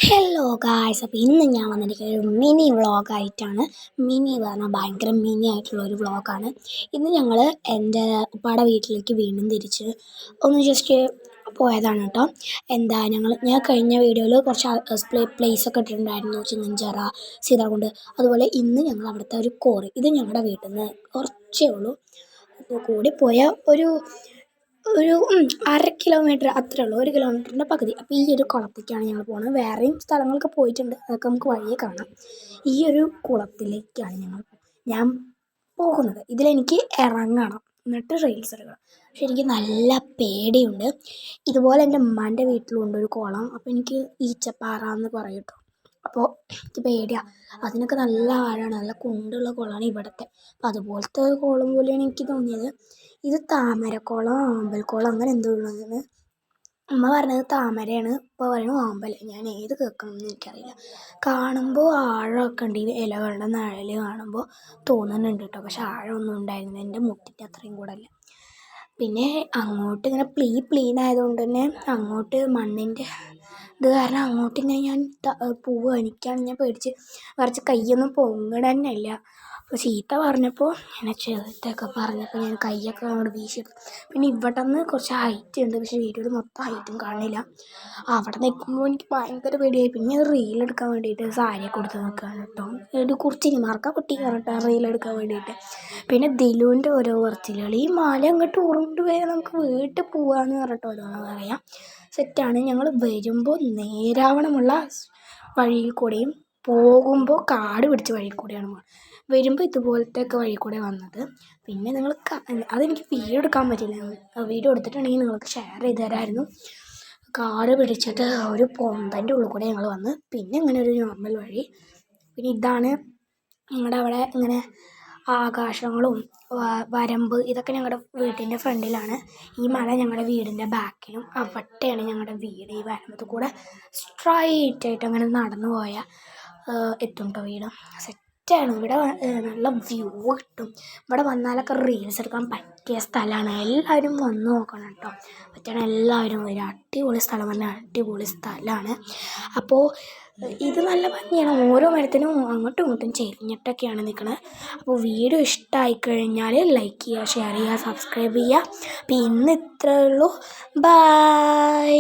Hello guys, അപ്പോൾ ഇന്ന് ഞാൻ വന്നിരിക്കുന്നത് ഒരു മിനി വ്ളോഗായിട്ടാണ്. മിനി പറഞ്ഞാൽ ഭയങ്കര മിനി ആയിട്ടുള്ള ഒരു വ്ളോഗാണ്. ഇന്ന് ഞങ്ങൾ എൻ്റെ ഉപ്പാടെ വീട്ടിലേക്ക് വീണ്ടും തിരിച്ച് ഒന്ന് ജസ്റ്റ് പോയതാണ് കേട്ടോ. ഞാൻ കഴിഞ്ഞ വീഡിയോയിൽ കുറച്ച് പ്ലേസൊക്കെ ഇട്ടിട്ടുണ്ടായിരുന്നു, ചിന്നഞ്ചിറ, സീതാർകുണ്ട്. അതുപോലെ ഇന്ന് ഞങ്ങൾ അവിടുത്തെ ഒരു കോറി, ഇത് ഞങ്ങളുടെ വീട്ടിൽ നിന്ന് കുറച്ചേ ഉള്ളൂ, കൂടിപ്പോയ ഒരു ഒരു 1/2 കിലോമീറ്റർ അത്രേ ഉള്ളൂ, 1 കിലോമീറ്ററിൻ്റെ പകുതി. അപ്പോൾ ഈ ഒരു കുളത്തേക്കാണ് ഞങ്ങൾ പോകുന്നത്. വേറെയും സ്ഥലങ്ങളൊക്കെ പോയിട്ടുണ്ട്, അതൊക്കെ നമുക്ക് വഴിയെ കാണാം. ഈ ഒരു കുളത്തിലേക്കാണ് ഞാൻ പോകുന്നത്. ഇതിലെനിക്ക് ഇറങ്ങണം, എന്നിട്ട് റീൽസ് എടുക്കണം. പക്ഷെ എനിക്ക് നല്ല പേടിയുണ്ട്. ഇതുപോലെ എൻ്റെ ഉമ്മാൻ്റെ വീട്ടിലുണ്ട് ഒരു കുളം. അപ്പോൾ എനിക്ക് ഈച്ചപ്പാറ എന്ന് പറയും കേട്ടോ. അപ്പോൾ എനിക്ക് പേടിയാണ്, അതിനൊക്കെ നല്ല ആഴമാണ്, നല്ല കുണ്ടുള്ള കുളമാണ് ഇവിടുത്തെ. അപ്പം അതുപോലത്തെ കുളം പോലെയാണ് എനിക്ക് തോന്നിയത്. ഇത് താമരക്കുളം, ആമ്പൽക്കുളം, അങ്ങനെ എന്തോ ഉള്ളതെന്ന് അമ്മ പറഞ്ഞത് താമരയാണ്, ഇപ്പോൾ പറയുന്നത് ആമ്പൽ. ഞാൻ ഏത് കേൾക്കണമെന്ന് എനിക്കറിയില്ല. കാണുമ്പോൾ ആഴമൊക്കെ ഉണ്ട്, ഈ ഇലകളുടെ നിഴൽ കാണുമ്പോൾ തോന്നുന്നുണ്ട് കേട്ടോ. പക്ഷെ ആഴമൊന്നും ഉണ്ടായിരുന്നു, എൻ്റെ മുട്ടിൻ്റെ അത്രയും കൂടെ അല്ല. പിന്നെ അങ്ങോട്ട് ഇങ്ങനെ പ്ലീനായതുകൊണ്ട് തന്നെ അങ്ങോട്ട് മണ്ണിൻ്റെ ഇത് കാരണം അങ്ങോട്ട് ഇങ്ങനെ ഞാൻ പോവുക. എനിക്കാണ്, ഞാൻ പേടിച്ച് കുറച്ച് കയ്യൊന്നും പൊങ്ങണ തന്നെ ഇല്ല. അപ്പോൾ ചീത്ത പറഞ്ഞപ്പോൾ ഇങ്ങനെ ചെറുത്തൊക്കെ പറഞ്ഞപ്പോൾ ഞാൻ കൈയൊക്കെ അങ്ങോട്ട് വീശിയെടുത്തു. പിന്നെ ഇവിടെ നിന്ന് കുറച്ച് ഹൈറ്റ് ഉണ്ട്, പക്ഷേ വീഡിയോയിൽ മൊത്തം ഹൈറ്റും കാണില്ല. അവിടെ നിൽക്കുമ്പോൾ എനിക്ക് ഭയങ്കര പേടിയായി. പിന്നെ റീലെടുക്കാൻ വേണ്ടിയിട്ട് സാരിയൊക്കെ കൊടുത്ത് നിൽക്കുകയാണ് കേട്ടോ. ഒരു കുറിച്ചിനിമാർക്കാണ് കുട്ടി കേട്ടോ റീലെടുക്കാൻ വേണ്ടിയിട്ട്. പിന്നെ ദിലുവിൻ്റെ ഓരോ പറച്ചിലുകൾ, ഈ മല അങ്ങോട്ട് ഉരുണ്ട് പോയാൽ നമുക്ക് വീട്ടിൽ പോകാമെന്ന് പറഞ്ഞിട്ട് ഓരോന്ന് പറയാം. സെറ്റാണ്. ഞങ്ങൾ വരുമ്പോൾ നേരാവണമുള്ള വഴിയിൽ കൂടെയും പോകുമ്പോൾ കാട് പിടിച്ച വഴിയിൽ കൂടെയാണ് വരുമ്പോൾ ഇതുപോലത്തെയൊക്കെ വഴി കൂടെ വന്നത്. പിന്നെ അതെനിക്ക് വീഡിയോ എടുക്കാൻ പറ്റില്ല, വീഡിയോ എടുത്തിട്ടുണ്ടെങ്കിൽ നിങ്ങൾക്ക് ഷെയർ ചെയ്ത് തരാമായിരുന്നു. കാട് പിടിച്ചിട്ട് ഒരു പൊന്തൻ്റെ ഉള്ളിൽ കൂടെ ഞങ്ങൾ വന്ന്, പിന്നെ ഇങ്ങനെ ഒരു നോർമൽ വഴി. പിന്നെ ഇതാണ് ഞങ്ങളുടെ അവിടെ ഇങ്ങനെ ആകാശങ്ങളും വരമ്പ്, ഇതൊക്കെ ഞങ്ങളുടെ വീട്ടിൻ്റെ ഫ്രണ്ടിലാണ്. ഈ മല ഞങ്ങളുടെ വീടിൻ്റെ ബാക്കിലും, അവിടെയാണ് ഞങ്ങളുടെ വീട്. ഈ വരമ്പത്ത് കൂടെ സ്ട്രൈറ്റായിട്ട് അങ്ങനെ നടന്നു പോയാൽ എത്തും കേട്ടോ വീട്. സെറ്റാണ്. ഇവിടെ നല്ല വ്യൂ കിട്ടും. ഇവിടെ വന്നാലൊക്കെ റീൽസ് എടുക്കാൻ പറ്റിയ സ്ഥലമാണ്. എല്ലാവരും വന്ന് നോക്കണം കേട്ടോ. പറ്റണം എല്ലാവരും വരും. അടിപൊളി സ്ഥലം പറഞ്ഞാൽ അടിപൊളി സ്ഥലമാണ്. അപ്പോൾ ഇത് നല്ല ഭംഗിയാണ്. ഓരോ മരത്തിനും അങ്ങോട്ടും ഇങ്ങോട്ടും ചെരിഞ്ഞിട്ടൊക്കെയാണ് നിൽക്കുന്നത്. അപ്പോൾ വീഡിയോ ഇഷ്ടമായിക്കഴിഞ്ഞാൽ ലൈക്ക് ചെയ്യുക, ഷെയർ ചെയ്യുക, സബ്സ്ക്രൈബ് ചെയ്യുക. അപ്പോൾ ഇന്ന് ഇത്രയേ ഉള്ളൂ. ബൈ.